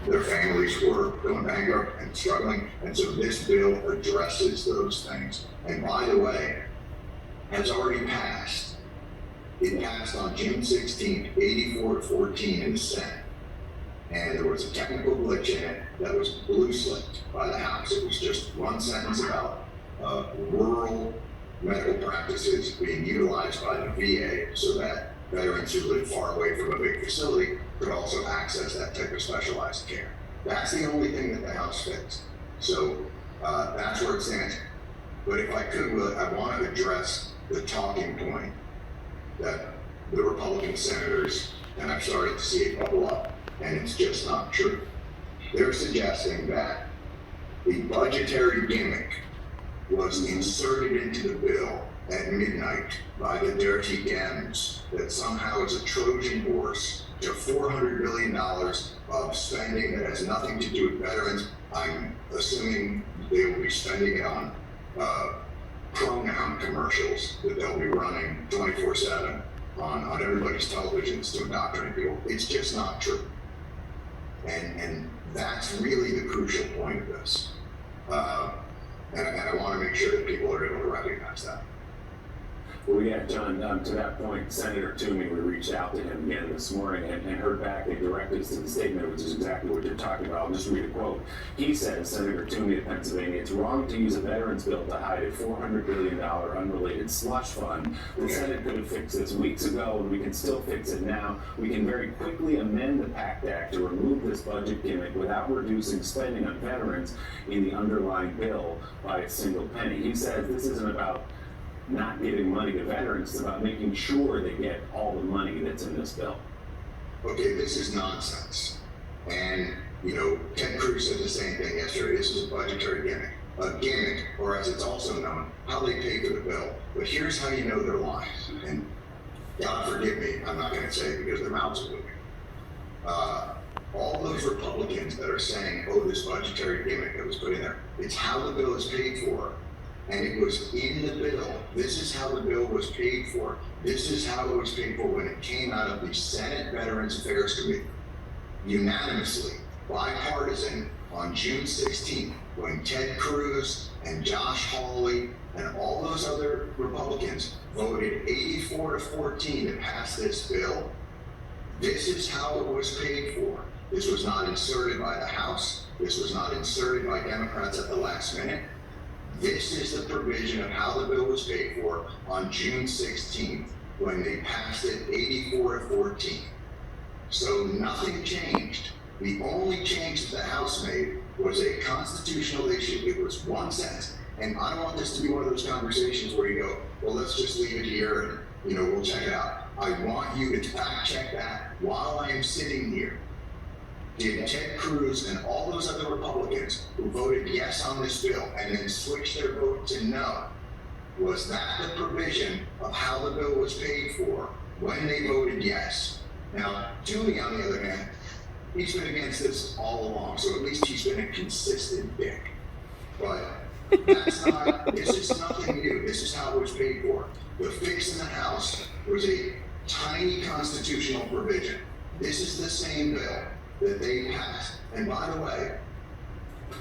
their families were going bankrupt and struggling. And so this bill addresses those things. And by the way, has already passed. It passed on June 16th, 84-14 in the Senate. And there was a technical glitch in it that was blue slipped by the House. It was just one sentence about rural medical practices being utilized by the VA so that veterans who live far away from a big facility could also access that type of specialized care. That's the only thing that the House fixed. So that's where it stands. But if I could, I want to address the talking point that the Republican senators, and I've started to see it bubble up, and it's just not true. They're suggesting that the budgetary gimmick was inserted into the bill at midnight by the dirty Dems, that somehow it's a Trojan horse to $400 billion of spending that has nothing to do with veterans. I'm assuming they will be spending it on pronoun commercials that they'll be running 24/7 on everybody's televisions to indoctrinate people. It's just not true. And that's really the crucial point of this. And I want to make sure that people are able to recognize that. Well, yeah, John, to that point, Senator Toomey, we reached out to him again this morning and heard back a directives to the statement, which is exactly what you're talking about. I'll just read a quote. He says, Senator Toomey of Pennsylvania, it's wrong to use a veterans bill to hide a $400 billion unrelated slush fund. The Senate could have fixed this weeks ago, and we can still fix it now. We can very quickly amend the PACT Act to remove this budget gimmick without reducing spending on veterans in the underlying bill by a single penny. He says this isn't about not giving money to veterans, it's about making sure they get all the money that's in this bill. Okay, this is nonsense. And, Ted Cruz said the same thing yesterday. This is a budgetary gimmick. A gimmick, or as it's also known, how they pay for the bill. But here's how you know they're lying. And God forgive me, I'm not going to say it because their mouths are moving. All those Republicans that are saying, oh, this budgetary gimmick that was put in there, it's how the bill is paid for. And it was in the bill. This is how the bill was paid for. This is how it was paid for when it came out of the Senate Veterans Affairs Committee. Unanimously, bipartisan, on June 16th, when Ted Cruz and Josh Hawley and all those other Republicans voted 84-14 to pass this bill, this is how it was paid for. This was not inserted by the House. This was not inserted by Democrats at the last minute. This is the provision of how the bill was paid for on June 16th when they passed it 84-14. So nothing changed. The only change that the House made was a constitutional issue. It was one sentence. And I don't want this to be one of those conversations where you go, well, let's just leave it here and, we'll check it out. I want you to fact check that while I am sitting here. Did Ted Cruz and all those other Republicans who voted yes on this bill and then switched their vote to no, was that the provision of how the bill was paid for when they voted yes? Now, Toomey, on the other hand, he's been against this all along, so at least he's been a consistent dick. But this is nothing new. This is how it was paid for. The fix in the House was a tiny constitutional provision. This is the same bill that they passed. And by the way,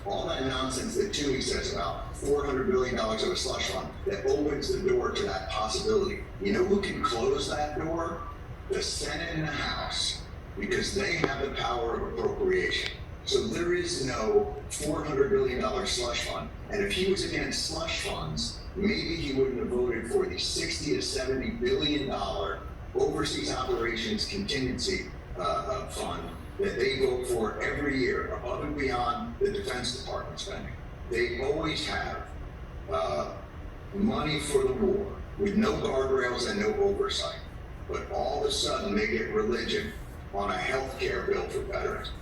all that nonsense that Toomey says about $400 billion of a slush fund that opens the door to that possibility. You know who can close that door? The Senate and the House, because they have the power of appropriation. So there is no $400 billion slush fund. And if he was against slush funds, maybe he wouldn't have voted for the $60 to $70 billion overseas operations contingency fund that they vote for every year, above and beyond the Defense Department spending. They always have money for the war with no guardrails and no oversight. But all of a sudden they get religion on a health care bill for veterans.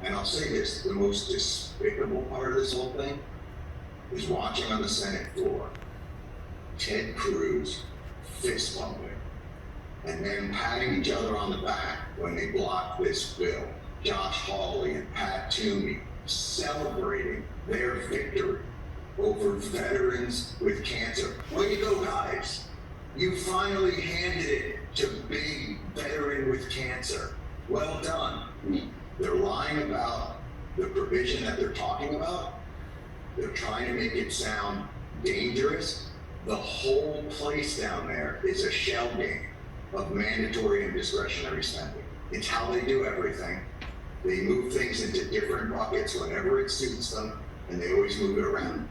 And I'll say this, the most despicable part of this whole thing is watching on the Senate floor Ted Cruz fist bumping and then patting each other on the back when they blocked this bill. Josh Hawley and Pat Toomey celebrating their victory over veterans with cancer. Way to go, guys. You finally handed it to big veteran with cancer. Well done. They're lying about the provision that they're talking about. They're trying to make it sound dangerous. The whole place down there is a shell game of mandatory and discretionary spending. It's how they do everything. They move things into different buckets whenever it suits them, and they always move it around.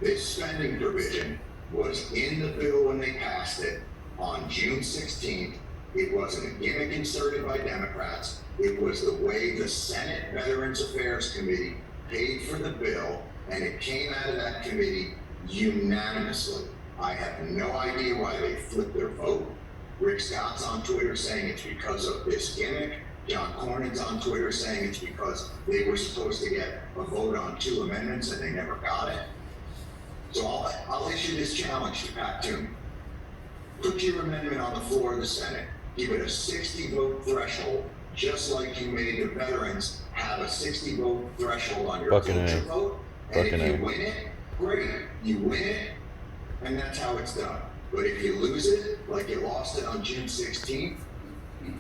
This spending provision was in the bill when they passed it on June 16th. It wasn't a gimmick inserted by Democrats. It was the way the Senate Veterans Affairs Committee paid for the bill, and it came out of that committee unanimously. I have no idea why they flipped their vote. Rick Scott's on Twitter saying it's because of this gimmick. John Cornyn's on Twitter saying it's because they were supposed to get a vote on 2 amendments and they never got it. So I'll issue this challenge to PACT Act. Put your amendment on the floor of the Senate. Give it a 60-vote threshold, just like you made the veterans have a 60-vote threshold on your cloture vote. And if you win it, great. You win it, and that's how it's done. But if you lose it, like you lost it on June 16th,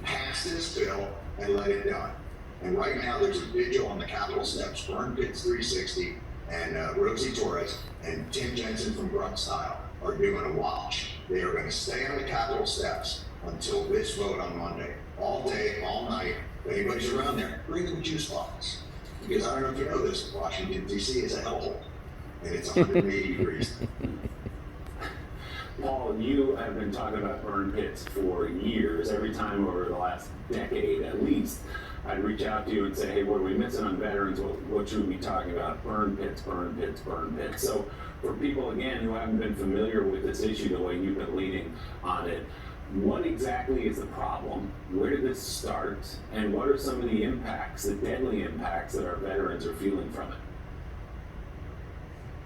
pass this bill and let it die. And right now, there's a vigil on the Capitol steps. Burn Pitts 360 and Rosie Torres and Tim Jensen from Grunt Style are doing a watch. They are going to stay on the Capitol steps until this vote on Monday. All day, all night. If anybody's around there, bring them juice box. Because I don't know if you know this, Washington, D.C. is a hellhole. And it's 180 degrees. Paul, you have been talking about burn pits for years. Every time over the last decade at least, I'd reach out to you and say, hey, what are we missing on veterans? What should we be talking about? Burn pits, burn pits, burn pits. So for people, again, who haven't been familiar with this issue the way you've been leading on it, what exactly is the problem? Where did this start? And what are some of the impacts, the deadly impacts that our veterans are feeling from it?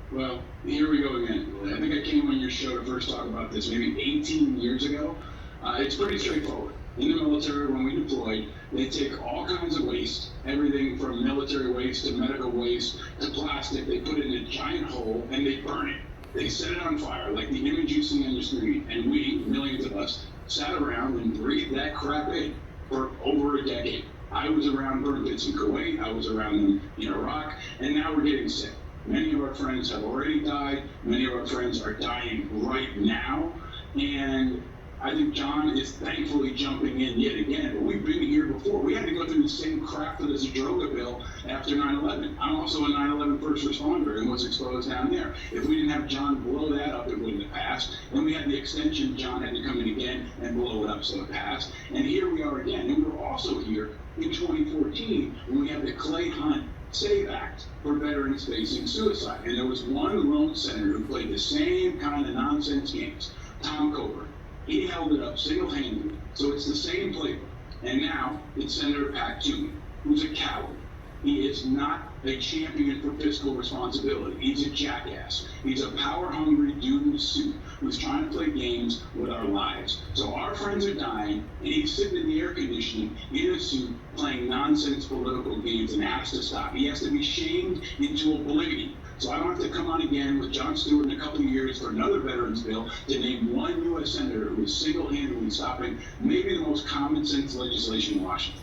Well, here we go again. I think I came on your show to first talk about this maybe 18 years ago. It's pretty straightforward. In the military, when we deployed, they take all kinds of waste, everything from military waste to medical waste to plastic. They put it in a giant hole and they burn it. They set it on fire, like the image you see on your screen. And we, millions of us, sat around and breathed that crap in for over a decade. I was around burn pits in Kuwait, I was around them in Iraq, and now we're getting sick. Many of our friends have already died. Many of our friends are dying right now. And I think John is thankfully jumping in yet again. But we've been here before. We had to go through the same crap for the Zadroga bill after 9/11. I'm also a 9/11 first responder and was exposed down there. If we didn't have John blow that up, it wouldn't have passed. Then we had the extension. John had to come in again and blow it up, so it passed. And here we are again. And we were also here in 2014 when we had the Clay Hunt SAVE Act for veterans facing suicide. And there was one lone senator who played the same kind of nonsense games, Tom Coburn. He held it up single-handedly. So it's the same playbook. And now it's Senator Pat Toomey, who's a coward. He is not a champion for fiscal responsibility. He's a jackass. He's a power-hungry dude in a suit who's trying to play games with our lives. So our friends are dying, and he's sitting in the air conditioning in a suit playing nonsense political games and has to stop. He has to be shamed into oblivion. So I don't have to come on again with Jon Stewart in a couple of years for another veterans bill to name one U.S. senator who is single-handedly stopping maybe the most common sense legislation in Washington.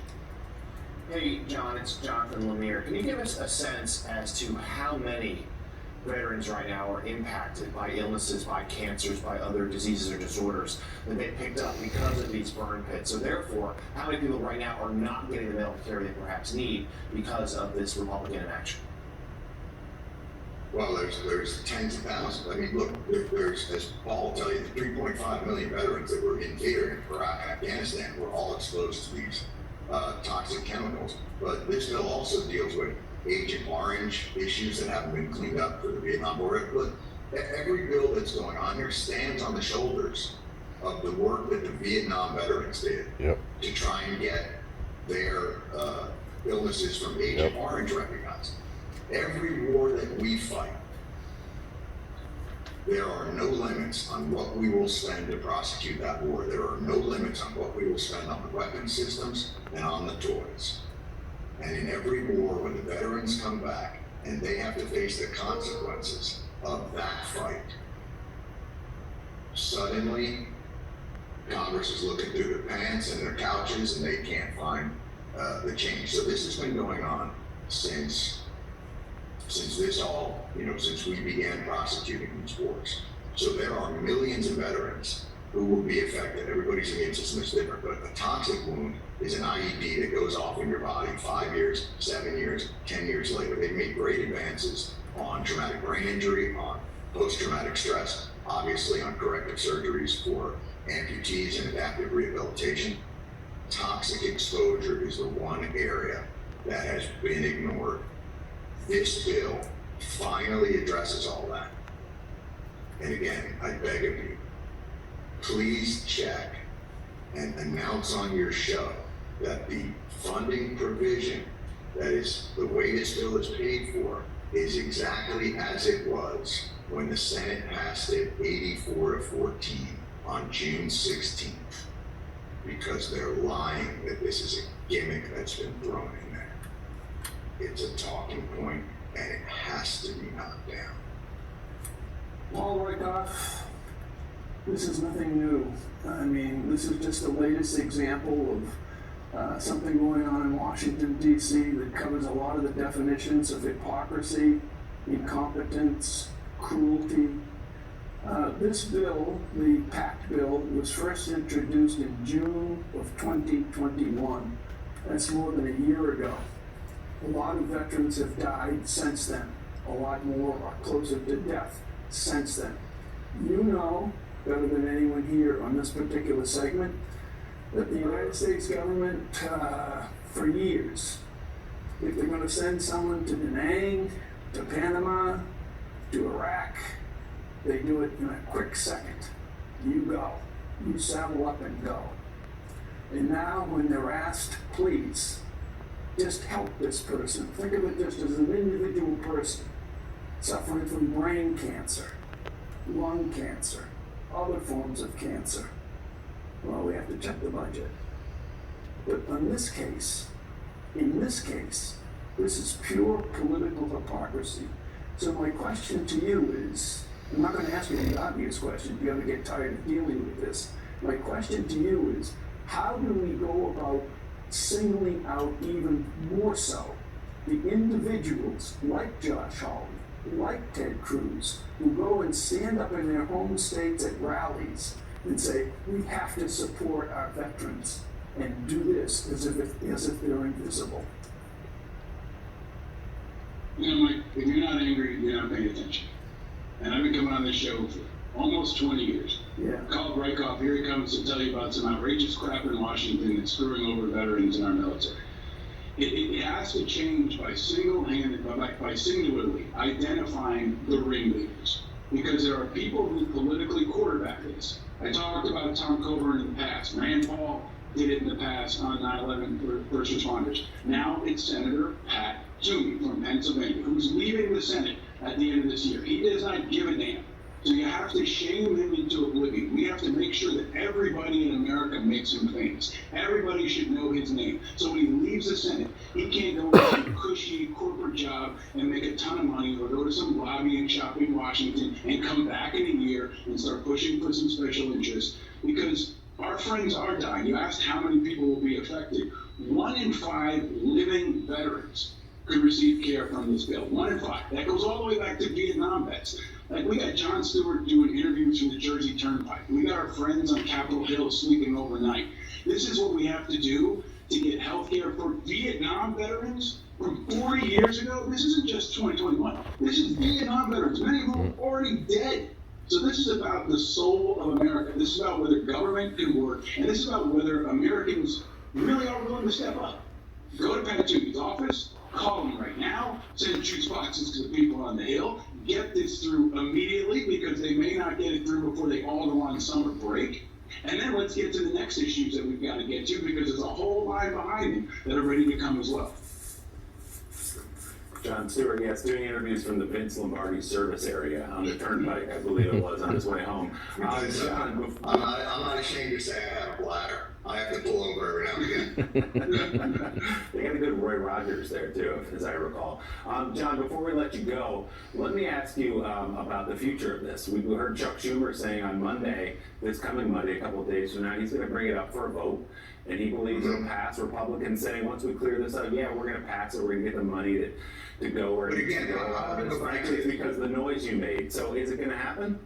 Hey, John, it's Jonathan Lemire. Can you give us a sense as to how many veterans right now are impacted by illnesses, by cancers, by other diseases or disorders that they picked up because of these burn pits? So therefore, how many people right now are not getting the medical care they perhaps need because of this Republican inaction? Well, there's tens of thousands. I mean, look, there's, as Paul will tell you, the 3.5 million veterans that were in theater in Iraq and Afghanistan were all exposed to these toxic chemicals. But this bill also deals with Agent Orange issues that haven't been cleaned up for the Vietnam War. Look, every bill that's going on here stands on the shoulders of the work that the Vietnam veterans did to try and get their illnesses from Agent Orange recognized. Every war that we fight, there are no limits on what we will spend to prosecute that war. There are no limits on what we will spend on the weapon systems and on the toys. And in every war, when the veterans come back and they have to face the consequences of that fight, suddenly Congress is looking through their pants and their couches and they can't find the change. So this has been going on since this all, since we began prosecuting these wars. So there are millions of veterans who will be affected. Everybody's immune system is different, but a toxic wound is an IED that goes off in your body 5 years, 7 years, 10 years later. They've made great advances on traumatic brain injury, on post-traumatic stress, obviously on corrective surgeries for amputees and adaptive rehabilitation. Toxic exposure is the one area that has been ignored. This bill finally addresses all that. And again, I beg of you, please check and announce on your show that the funding provision, that is the way this bill is paid for, is exactly as it was when the Senate passed it 84-14 on June 16th. Because they're lying that this is a gimmick that's been thrown in there. It's a talking point and it has to be knocked down. Paul Rieckhoff, this is nothing new. I mean, this is just the latest example of something going on in Washington, D.C. that covers a lot of the definitions of hypocrisy, incompetence, cruelty. This bill, the PACT bill, was first introduced in June of 2021. That's more than a year ago. A lot of veterans have died since then. A lot more are closer to death since then. You know, better than anyone here on this particular segment, that the United States government, for years, if they're going to send someone to Da Nang, to Panama, to Iraq, they do it in a quick second. You go. You saddle up and go. And now when they're asked, please, just help this person. Think of it just as an individual person suffering from brain cancer, lung cancer, other forms of cancer. Well, we have to check the budget. But in this case, this is pure political hypocrisy. So my question to you is, I'm not going to ask you the obvious question, you're going to get tired of dealing with this. My question to you is, how do we go about singling out even more so the individuals like Josh Hawley, like Ted Cruz, who go and stand up in their home states at rallies and say, we have to support our veterans, and do this as if they're invisible? Mike, if you're not angry, you're not paying attention. And I've been coming on this show for almost 20 years. Yeah. Called Rieckhoff, here he comes to tell you about some outrageous crap in Washington that's screwing over veterans in our military. It has to change by singularly identifying the ringleaders. Because there are people who politically quarterback this. I talked about Tom Coburn in the past. Rand Paul did it in the past on 9/11 for first responders. Now it's Senator Pat Toomey from Pennsylvania, who's leaving the Senate at the end of this year. He does not give a damn. So you have to shame him into oblivion. We have to make sure that everybody in America makes him famous. Everybody should know his name. So when he leaves the Senate, he can't go to some cushy corporate job and make a ton of money, or go to some lobbying shop in Washington and come back in a year and start pushing for some special interests. Because our friends are dying. You asked how many people will be affected. 1 in 5 living veterans could receive care from this bill. 1 in 5. That goes all the way back to Vietnam vets. Like, we got Jon Stewart doing interviews from the Jersey Turnpike. We got our friends on Capitol Hill sleeping overnight. This is what we have to do to get health care for Vietnam veterans from 40 years ago. This isn't just 2021. This is Vietnam veterans, many of whom are already dead. So this is about the soul of America. This is about whether government can work, and this is about whether Americans really are willing to step up. Go to Pat Toomey's office, call him right now, send juice boxes to the people on the Hill, get this through immediately, because they may not get it through before they all go on summer break. And then let's get to the next issues that we've got to get to, because there's a whole line behind them that are ready to come as well. Jon Stewart, yes, doing interviews from the Vince Lombardi service area on the Turnpike, I believe it was, on his way home. I'm not ashamed to say I had a bladder. I have to pull over every now and again. They got a good Roy Rogers there too, as I recall. John, before we let you go, let me ask you about the future of this. We heard Chuck Schumer saying on Monday, this coming Monday, a couple of days from now, he's going to bring it up for a vote, and he believes it'll pass. Republicans saying once we clear this up, yeah, we're going to pass it. We're going to get the money to go where it needs to go. Frankly, it's because of the noise you made. So is it going to happen?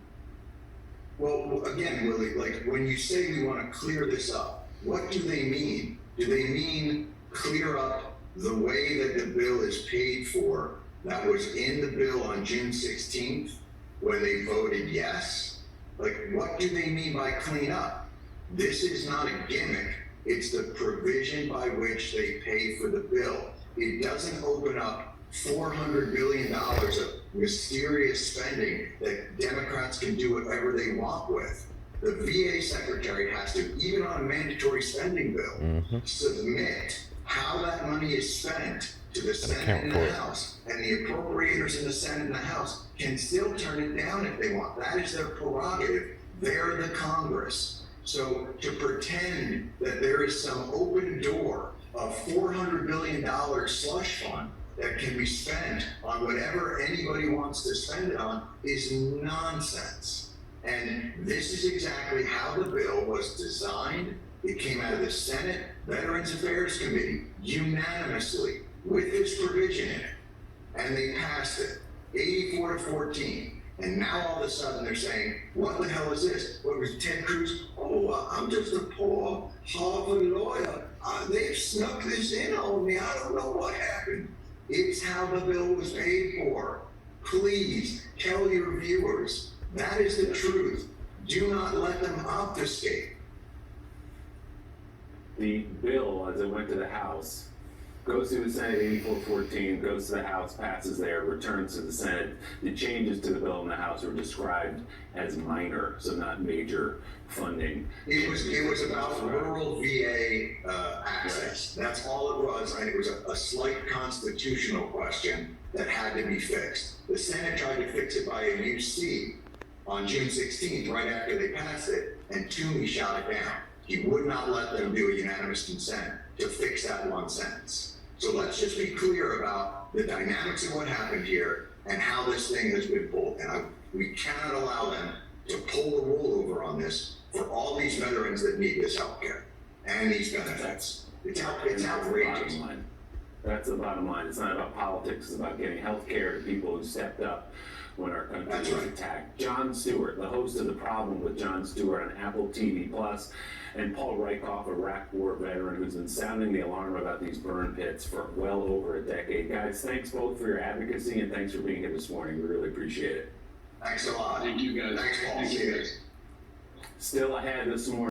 Well, again, Willie, like when you say we want to clear this up, what do they mean? Do they mean clear up the way that the bill is paid for that was in the bill on June 16th when they voted yes? Like, what do they mean by clean up? This is not a gimmick. It's the provision by which they pay for the bill. It doesn't open up $400 billion of mysterious spending that Democrats can do whatever they want with. The VA secretary has to, even on a mandatory spending bill, submit how that money is spent to the Senate and the House. And the appropriators in the Senate and the House can still turn it down if they want. That is their prerogative. They're the Congress. So to pretend that there is some open door of $400 billion slush fund that can be spent on whatever anybody wants to spend it on is nonsense. And this is exactly how the bill was designed. It came out of the Senate Veterans Affairs Committee unanimously with this provision in it. And they passed it 84-14. And now all of a sudden they're saying, what the hell is this? What was Ted Cruz? Oh, I'm just a poor Harvard lawyer. They've snuck this in on me. I don't know what happened. It's how the bill was paid for. Please tell your viewers that is the truth. Do not let them obfuscate. The bill, as it went to the House, goes through the Senate 84-14, goes to the House, passes there, returns to the Senate. The changes to the bill in the House were described as minor, so not major funding. It was about rural VA access. That's all it was, and it was a slight constitutional question that had to be fixed. The Senate tried to fix it by a UC on June 16th, right after they passed it, and Toomey shot it down. He would not let them do a unanimous consent to fix that one sentence. So let's just be clear about the dynamics of what happened here and how this thing has been pulled. And we cannot allow them to pull the wool over on this for all these veterans that need this health care and these benefits. It's outrageous. That's the bottom line. It's not about politics. It's about getting health care to people who stepped up when our country was attacked. Jon Stewart, the host of The Problem with Jon Stewart on Apple TV+, and Paul Rieckhoff, a Iraq War veteran who's been sounding the alarm about these burn pits for well over a decade. Guys, thanks both for your advocacy and thanks for being here this morning. We really appreciate it. Thanks a lot. Thank you, guys. Thanks, Paul. Thank you, guys. Still ahead this morning.